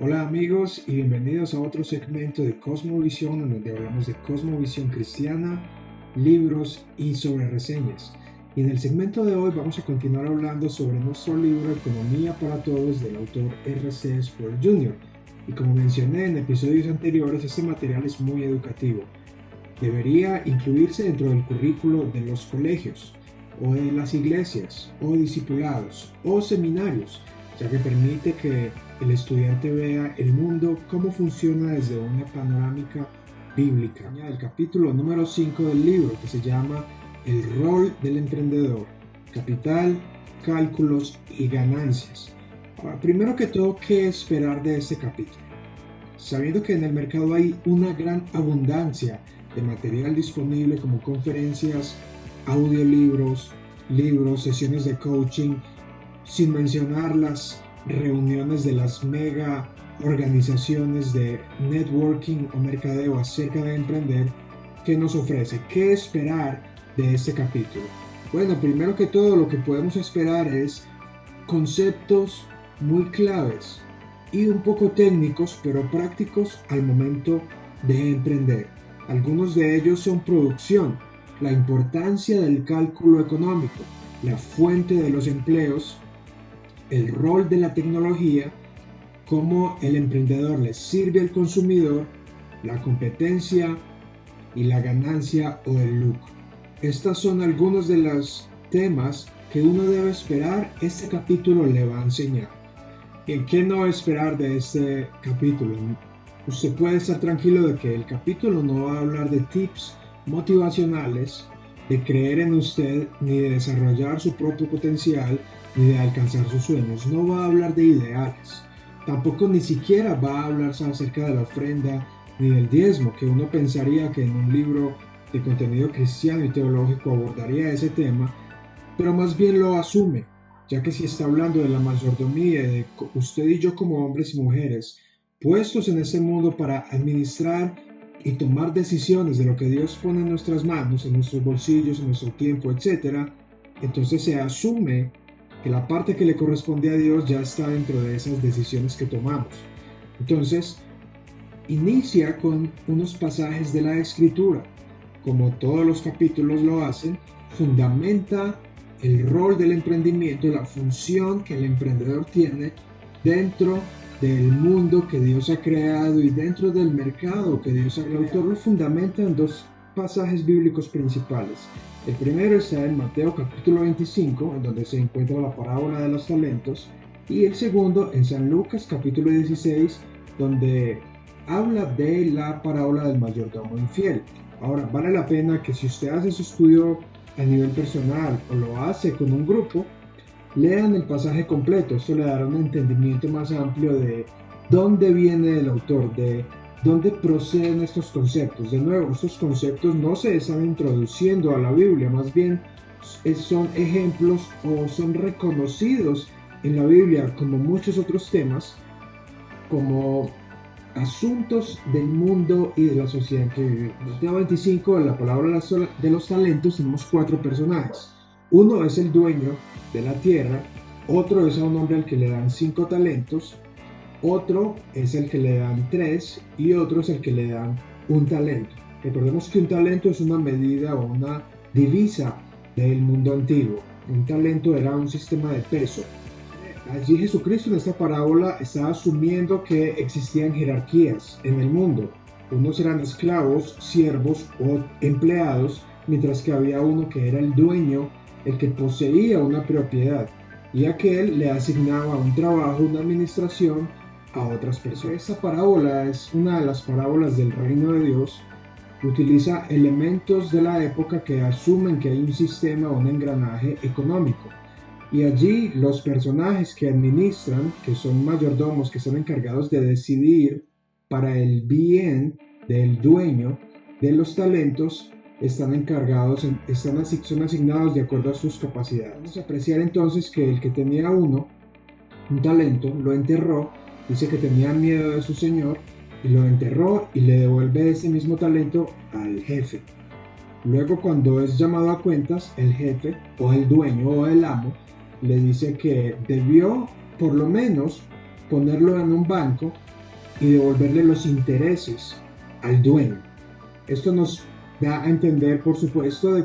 Hola amigos y bienvenidos a otro segmento de Cosmovisión en donde hablamos de cosmovisión cristiana, libros y sobre reseñas. Y en el segmento de hoy vamos a continuar hablando sobre nuestro libro Economía para Todos del autor R.C. Sproul Jr. Y como mencioné en episodios anteriores, este material es muy educativo. Debería incluirse dentro del currículo de los colegios, o de las iglesias, o discipulados, o seminarios, ya que permite que el estudiante vea el mundo cómo funciona desde una panorámica bíblica. El capítulo número 5 del libro, que se llama El rol del emprendedor, capital, cálculos y ganancias. Ahora, primero que todo, ¿qué esperar de este capítulo? Sabiendo que en el mercado hay una gran abundancia de material disponible como conferencias, audiolibros, libros, sesiones de coaching, sin mencionar las reuniones de las mega organizaciones de networking o mercadeo acerca de emprender, ¿qué nos ofrece? ¿Qué esperar de este capítulo? Bueno, primero que todo lo que podemos esperar es conceptos muy claves y un poco técnicos pero prácticos al momento de emprender. Algunos de ellos son producción, la importancia del cálculo económico, la fuente de los empleos, el rol de la tecnología, cómo el emprendedor le sirve al consumidor, la competencia y la ganancia o el lucro. Estas son algunos de los temas que uno debe esperar. Este capítulo le va a enseñar. ¿Y qué no esperar de este capítulo? Usted puede estar tranquilo de que el capítulo no va a hablar de tips motivacionales, de creer en usted, ni de desarrollar su propio potencial, ni de alcanzar sus sueños. No va a hablar de ideales. Tampoco ni siquiera va a hablar acerca de la ofrenda ni del diezmo, que uno pensaría que en un libro de contenido cristiano y teológico abordaría ese tema, pero más bien lo asume, ya que si está hablando de la mayordomía, de usted y yo como hombres y mujeres, puestos en este mundo para administrar y tomar decisiones de lo que Dios pone en nuestras manos, en nuestros bolsillos, en nuestro tiempo, etc., entonces se asume que la parte que le corresponde a Dios ya está dentro de esas decisiones que tomamos. Entonces, inicia con unos pasajes de la Escritura. Como todos los capítulos lo hacen, fundamenta el rol del emprendimiento, la función que el emprendedor tiene dentro del mundo que Dios ha creado y dentro del mercado que Dios ha creado. El autor lo fundamenta en dos pasajes bíblicos principales. El primero está en Mateo capítulo 25, en donde se encuentra la parábola de los talentos, y el segundo en San Lucas capítulo 16, donde habla de la parábola del mayordomo infiel. Ahora, vale la pena que si usted hace su estudio a nivel personal o lo hace con un grupo, lean el pasaje completo. Esto le dará un entendimiento más amplio de dónde viene el autor, de dónde proceden estos conceptos. De nuevo, estos conceptos no se están introduciendo a la Biblia, más bien son ejemplos o son reconocidos en la Biblia como muchos otros temas, como asuntos del mundo y de la sociedad que vivimos. En Mateo 25, en la palabra de los talentos, tenemos cuatro personajes. Uno es el dueño de la tierra, otro es a un hombre al que le dan 5 talentos, otro es el que le dan 3 y otro es el que le dan 1 talento. Recordemos que un talento es una medida o una divisa del mundo antiguo. Un talento era un sistema de peso. Allí Jesucristo en esta parábola está asumiendo que existían jerarquías en el mundo. Unos eran esclavos, siervos o empleados, mientras que había uno que era el dueño, el que poseía una propiedad, y aquel le asignaba un trabajo, una administración a otras personas. Esta parábola es una de las parábolas del reino de Dios. Utiliza elementos de la época que asumen que hay un sistema o un engranaje económico. Y allí los personajes que administran, que son mayordomos, que son encargados de decidir para el bien del dueño de los talentos, son asignados de acuerdo a sus capacidades. Vamos a apreciar entonces que el que tenía un talento, lo enterró, dice que tenía miedo de su señor, y lo enterró y le devuelve ese mismo talento al jefe. Luego, cuando es llamado a cuentas, el jefe o el dueño o el amo le dice que debió por lo menos ponerlo en un banco y devolverle los intereses al dueño. Esto nos da a entender, por supuesto, de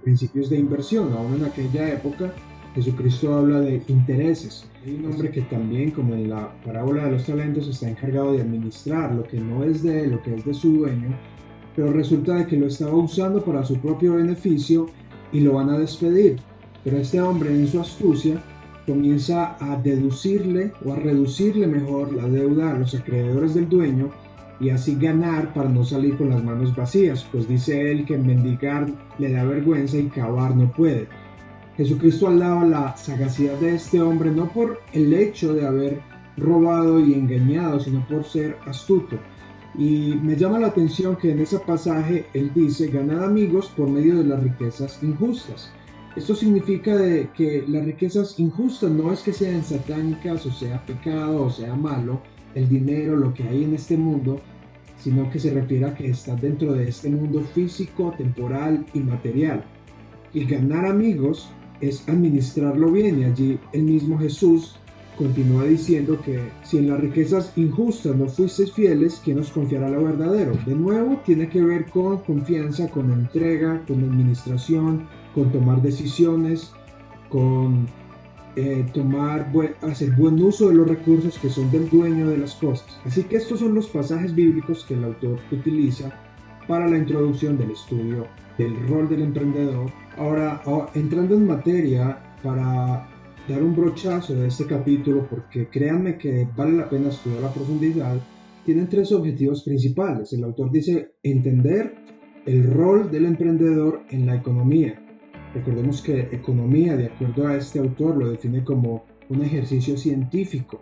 principios de inversión. Aún en aquella época, Jesucristo habla de intereses. Hay un hombre que también, como en la parábola de los talentos, está encargado de administrar lo que no es de él, lo que es de su dueño, pero resulta de que lo estaba usando para su propio beneficio y lo van a despedir. Pero este hombre, en su astucia, comienza a deducirle o a reducirle mejor la deuda a los acreedores del dueño y así ganar para no salir con las manos vacías, pues dice él que mendigar le da vergüenza y cavar no puede. Jesucristo alaba la sagacidad de este hombre no por el hecho de haber robado y engañado, sino por ser astuto. Y me llama la atención que en ese pasaje él dice, ganad amigos por medio de las riquezas injustas. Esto significa que las riquezas injustas no es que sean satánicas o sea pecado o sea malo, el dinero, lo que hay en este mundo, sino que se refiere a que está dentro de este mundo físico, temporal y material. Y ganar amigos es administrarlo bien, y allí el mismo Jesús continúa diciendo que si en las riquezas injustas no fuisteis fieles, ¿quién os confiará lo verdadero? De nuevo, tiene que ver con confianza, con entrega, con administración, con tomar decisiones, con hacer buen uso de los recursos que son del dueño de las cosas. Así que estos son los pasajes bíblicos que el autor utiliza para la introducción del estudio del rol del emprendedor. Ahora, entrando en materia, para dar un brochazo de este capítulo, porque créanme que vale la pena estudiar a profundidad, tienen tres objetivos principales. El autor dice entender el rol del emprendedor en la economía. Recordemos que economía, de acuerdo a este autor, lo define como un ejercicio científico.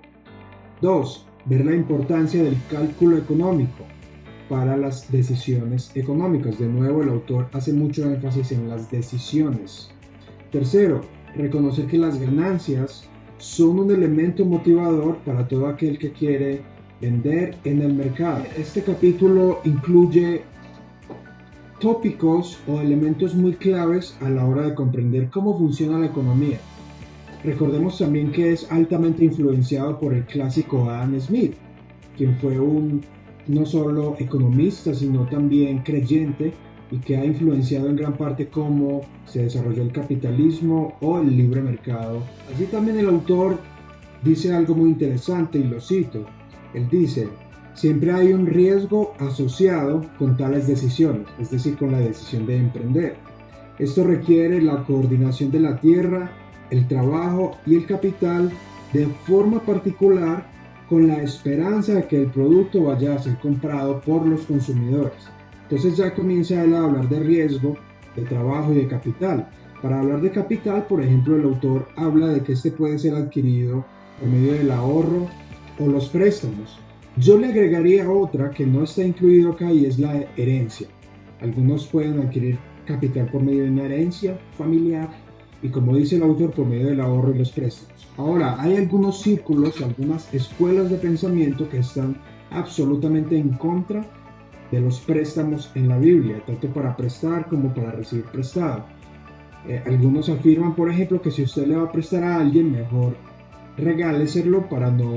2. Ver la importancia del cálculo económico para las decisiones económicas. De nuevo, el autor hace mucho énfasis en las decisiones. Tercero, reconocer que las ganancias son un elemento motivador para todo aquel que quiere vender en el mercado. Este capítulo incluye tópicos o elementos muy claves a la hora de comprender cómo funciona la economía. Recordemos también que es altamente influenciado por el clásico Adam Smith, quien fue no solo economista, sino también creyente, y que ha influenciado en gran parte cómo se desarrolló el capitalismo o el libre mercado. Así también el autor dice algo muy interesante y lo cito. Él dice, siempre hay un riesgo asociado con tales decisiones, es decir, con la decisión de emprender. Esto requiere la coordinación de la tierra, el trabajo y el capital de forma particular, con la esperanza de que el producto vaya a ser comprado por los consumidores. Entonces ya comienza él a hablar de riesgo, de trabajo y de capital. Para hablar de capital, por ejemplo, el autor habla de que este puede ser adquirido por medio del ahorro o los préstamos. Yo le agregaría otra que no está incluido acá y es la herencia. Algunos pueden adquirir capital por medio de una herencia familiar y, como dice el autor, por medio del ahorro y los préstamos. Ahora, hay algunos círculos, algunas escuelas de pensamiento que están absolutamente en contra de los préstamos en la Biblia, tanto para prestar como para recibir prestado. Algunos afirman, por ejemplo, que si usted le va a prestar a alguien, mejor regáleselo para no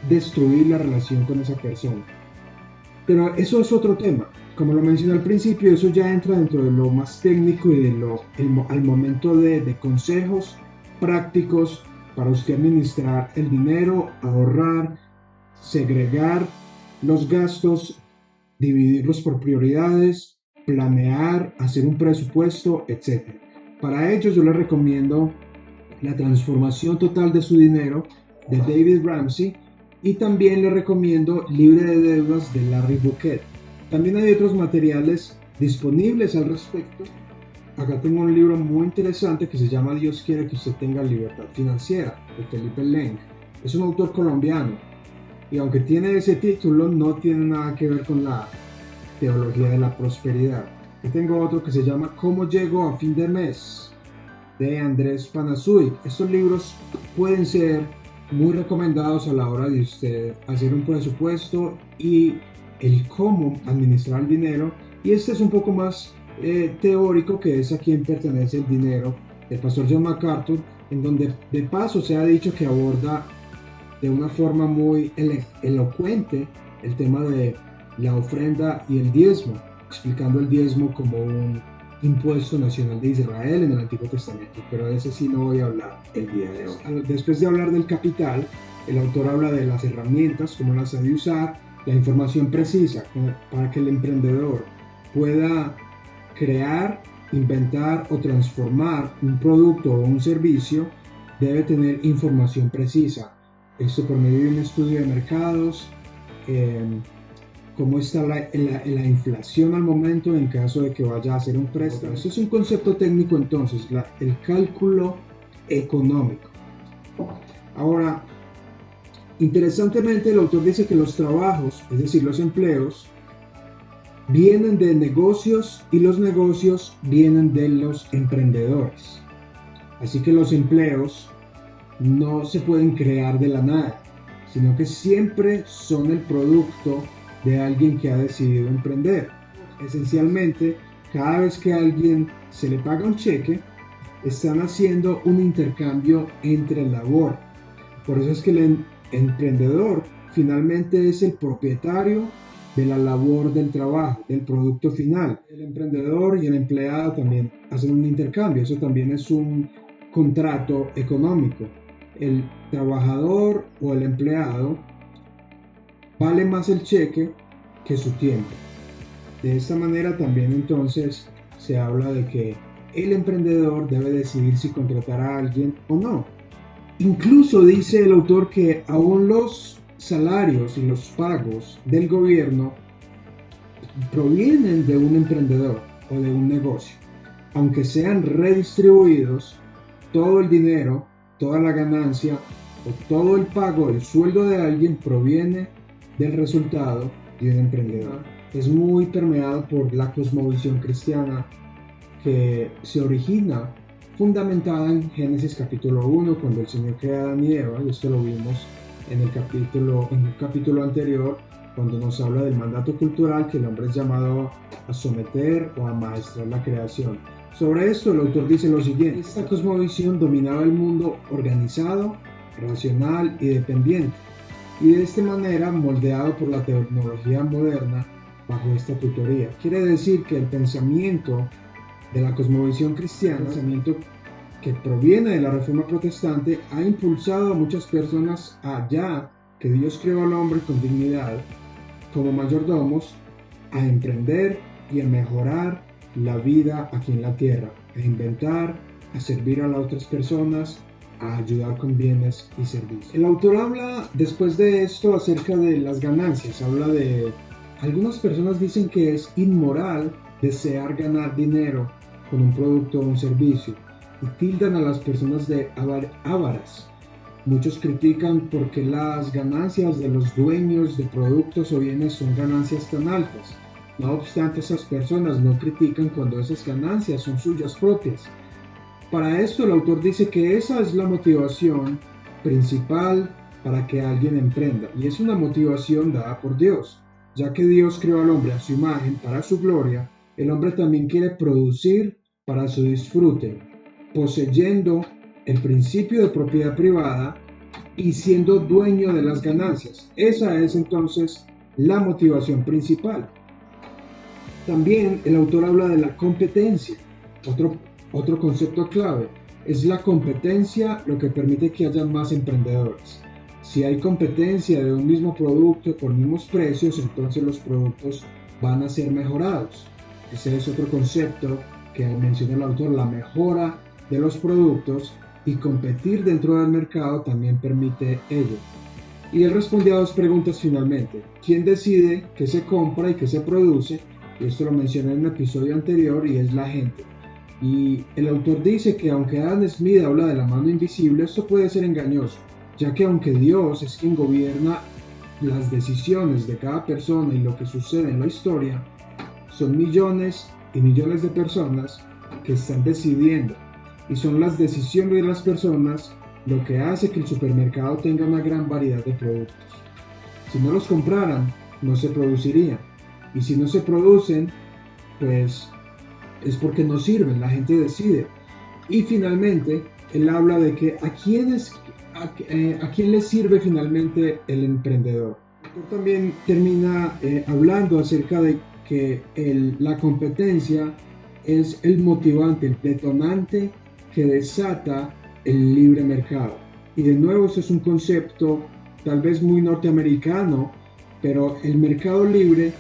destruir la relación con esa persona. Pero eso es otro tema. Como lo mencioné al principio, eso ya entra dentro de lo más técnico y al momento de consejos prácticos para usted administrar el dinero, ahorrar, segregar los gastos, dividirlos por prioridades, planear, hacer un presupuesto, etc. Para ello yo les recomiendo La transformación total de su dinero de David Ramsey, y también les recomiendo Libre de deudas de Larry Burkett. También hay otros materiales disponibles al respecto. Acá tengo un libro muy interesante que se llama Dios quiere que usted tenga libertad financiera, de Felipe Leng. Es un autor colombiano y aunque tiene ese título no tiene nada que ver con la teología de la prosperidad. Aquí tengo otro que se llama ¿Cómo llego a fin de mes?, de Andrés Panasuy. Estos libros pueden ser muy recomendados a la hora de usted hacer un presupuesto y el cómo administrar el dinero. Y este es un poco más teórico, que es A quién pertenece el dinero, del pastor John MacArthur, en donde de paso se ha dicho que aborda de una forma muy elocuente el tema de la ofrenda y el diezmo, explicando el diezmo como un impuesto nacional de Israel en el Antiguo Testamento, pero de ese sí no voy a hablar el día de hoy. Después de hablar del capital, el autor habla de las herramientas, cómo las ha de usar, la información precisa para que el emprendedor pueda crear, inventar o transformar un producto o un servicio. Debe tener información precisa. Esto por medio de un estudio de mercados, cómo está la inflación al momento en caso de que vaya a hacer un préstamo. Esto es un concepto técnico entonces, el cálculo económico. Ahora, interesantemente el autor dice que los trabajos, es decir, los empleos, vienen de negocios y los negocios vienen de los emprendedores. Así que los empleos no se pueden crear de la nada, sino que siempre son el producto de alguien que ha decidido emprender. Esencialmente, cada vez que a alguien se le paga un cheque, están haciendo un intercambio entre labor. Por eso es que el emprendedor finalmente es el propietario de la labor del trabajo, del producto final. El emprendedor y el empleado también hacen un intercambio, eso también es un contrato económico. El trabajador o el empleado vale más el cheque que su tiempo. De esta manera también entonces se habla de que el emprendedor debe decidir si contratar a alguien o no. Incluso dice el autor que aún los salarios y los pagos del gobierno provienen de un emprendedor o de un negocio. Aunque sean redistribuidos, todo el dinero, toda la ganancia o todo el pago, el sueldo de alguien proviene del resultado de un emprendedor. Es muy permeado por la cosmovisión cristiana que se origina fundamentada en Génesis capítulo 1, cuando el Señor crea a Adán y Eva, y esto lo vimos en un capítulo anterior, cuando nos habla del mandato cultural que el hombre es llamado a someter o a maestrar la creación. Sobre esto el autor dice lo siguiente: esta cosmovisión dominaba el mundo organizado, racional y dependiente, y de esta manera moldeado por la tecnología moderna bajo esta tutoría. Quiere decir que el pensamiento de la cosmovisión cristiana, el pensamiento que proviene de la Reforma Protestante, ha impulsado a muchas personas allá que Dios creó al hombre con dignidad como mayordomos a emprender y a mejorar la vida aquí en la tierra, a inventar, a servir a las otras personas, a ayudar con bienes y servicios. El autor habla después de esto acerca de las ganancias. Habla de algunas personas dicen que es inmoral desear ganar dinero con un producto o un servicio y tildan a las personas de ávaras. Muchos critican porque las ganancias de los dueños de productos o bienes son ganancias tan altas. No obstante, esas personas no critican cuando esas ganancias son suyas propias. Para esto el autor dice que esa es la motivación principal para que alguien emprenda, y es una motivación dada por Dios. Ya que Dios creó al hombre a su imagen para su gloria, el hombre también quiere producir para su disfrute, poseyendo el principio de propiedad privada y siendo dueño de las ganancias. Esa es entonces la motivación principal. También el autor habla de la competencia. Otro concepto clave es la competencia, lo que permite que haya más emprendedores. Si hay competencia de un mismo producto por mismos precios, entonces los productos van a ser mejorados. Ese es otro concepto que menciona el autor, la mejora de los productos, y competir dentro del mercado también permite ello. Y él responde a dos preguntas finalmente: ¿quién decide qué se compra y qué se produce? Y esto lo mencioné en un episodio anterior, y es la gente. Y el autor dice que aunque Adam Smith habla de la mano invisible, esto puede ser engañoso, ya que aunque Dios es quien gobierna las decisiones de cada persona y lo que sucede en la historia, son millones y millones de personas que están decidiendo, y son las decisiones de las personas lo que hace que el supermercado tenga una gran variedad de productos. Si no los compraran, no se producirían, y si no se producen, pues es porque no sirven, la gente decide. Y finalmente él habla de que ¿A quién le sirve finalmente el emprendedor? El autor también termina hablando acerca de que la competencia es el motivante, el detonante que desata el libre mercado. Y de nuevo, eso es un concepto tal vez muy norteamericano, pero el mercado libre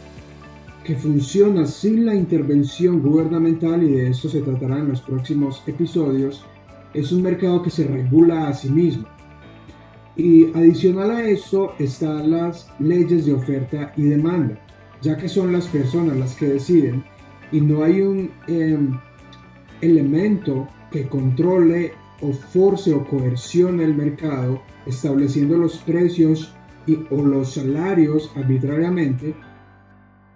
que funciona sin la intervención gubernamental, y de esto se tratará en los próximos episodios, es un mercado que se regula a sí mismo. Y adicional a eso están las leyes de oferta y demanda, ya que son las personas las que deciden y no hay un elemento que controle o force o coercione el mercado estableciendo los precios o los salarios arbitrariamente.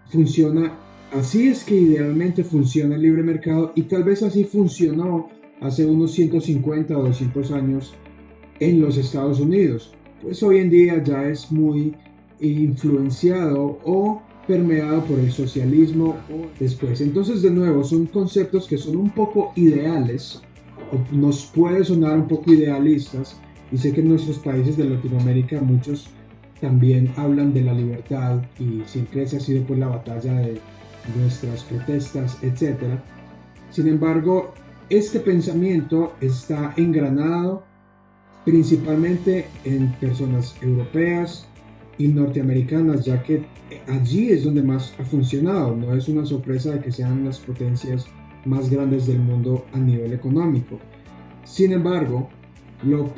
Funciona así, es que idealmente funciona el libre mercado, y tal vez así funcionó hace unos 150 o 200 años en los Estados Unidos, pues hoy en día ya es muy influenciado o permeado por el socialismo después. Entonces, de nuevo, son conceptos que son un poco ideales, o nos puede sonar un poco idealistas, y sé que en nuestros países de Latinoamérica muchos también hablan de la libertad, y siempre esa ha sido pues la batalla de nuestras protestas, etc. Sin embargo, este pensamiento está engranado principalmente en personas europeas y norteamericanas, ya que allí es donde más ha funcionado. No es una sorpresa de que sean las potencias más grandes del mundo a nivel económico. Sin embargo,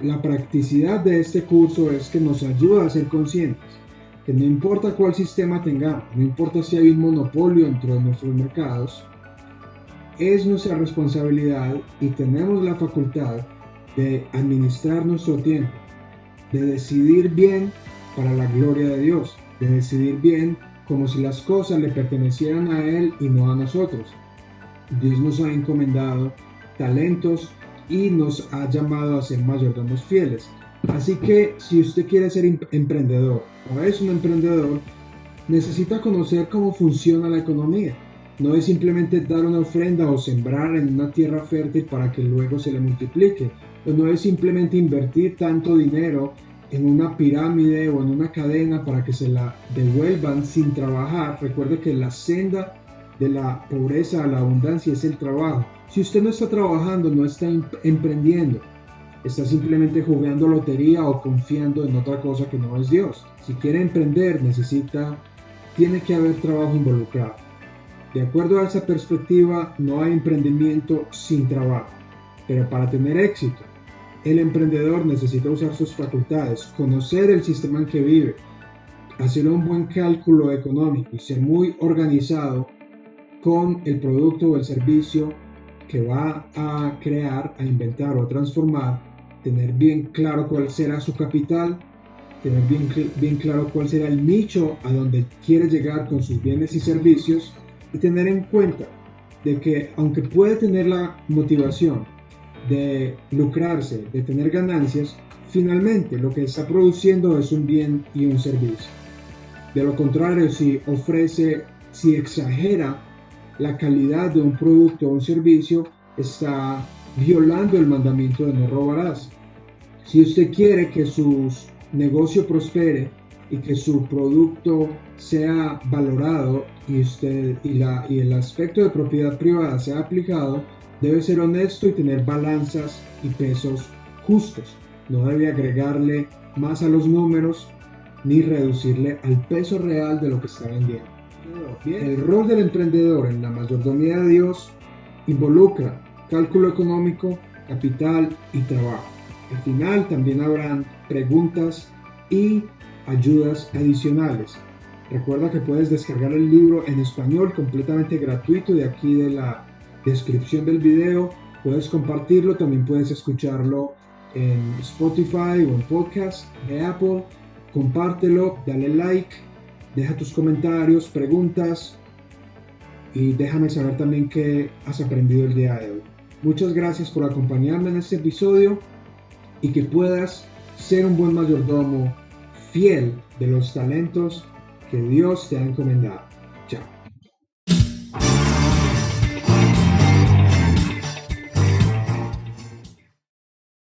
la practicidad de este curso es que nos ayuda a ser conscientes que no importa cuál sistema tengamos, no importa si hay un monopolio dentro de nuestros mercados, es nuestra responsabilidad y tenemos la facultad de administrar nuestro tiempo, de decidir bien para la gloria de Dios, de decidir bien como si las cosas le pertenecieran a Él y no a nosotros. Dios nos ha encomendado talentos y nos ha llamado a ser mayordomos fieles. Así que si usted quiere ser emprendedor o es un emprendedor, necesita conocer cómo funciona la economía. No es simplemente dar una ofrenda o sembrar en una tierra fértil para que luego se le multiplique. O no es simplemente invertir tanto dinero en una pirámide o en una cadena para que se la devuelvan sin trabajar. Recuerde que la senda de la pobreza a la abundancia es el trabajo. Si usted no está trabajando, no está emprendiendo, está simplemente jugando lotería o confiando en otra cosa que no es Dios. Si quiere emprender, tiene que haber trabajo involucrado. De acuerdo a esa perspectiva, no hay emprendimiento sin trabajo. Pero para tener éxito, el emprendedor necesita usar sus facultades, conocer el sistema en que vive, hacer un buen cálculo económico y ser muy organizado con el producto o el servicio que va a crear, a inventar o a transformar, tener bien claro cuál será su capital, tener bien claro cuál será el nicho a donde quiere llegar con sus bienes y servicios, y tener en cuenta de que aunque puede tener la motivación de lucrarse, de tener ganancias, finalmente lo que está produciendo es un bien y un servicio. De lo contrario, si exagera la calidad de un producto o un servicio, está violando el mandamiento de no robarás. Si usted quiere que su negocio prospere y que su producto sea valorado y el aspecto de propiedad privada sea aplicado, debe ser honesto y tener balanzas y pesos justos. No debe agregarle más a los números ni reducirle al peso real de lo que está vendiendo. El rol del emprendedor en la mayordomía de Dios involucra cálculo económico, capital y trabajo. Al final también habrán preguntas y ayudas adicionales. Recuerda que puedes descargar el libro en español completamente gratuito de aquí de la descripción del video. Puedes compartirlo, también puedes escucharlo en Spotify o en podcast de Apple. Compártelo, dale like, deja tus comentarios, preguntas y déjame saber también qué has aprendido el día de hoy. Muchas gracias por acompañarme en este episodio y que puedas ser un buen mayordomo fiel de los talentos que Dios te ha encomendado.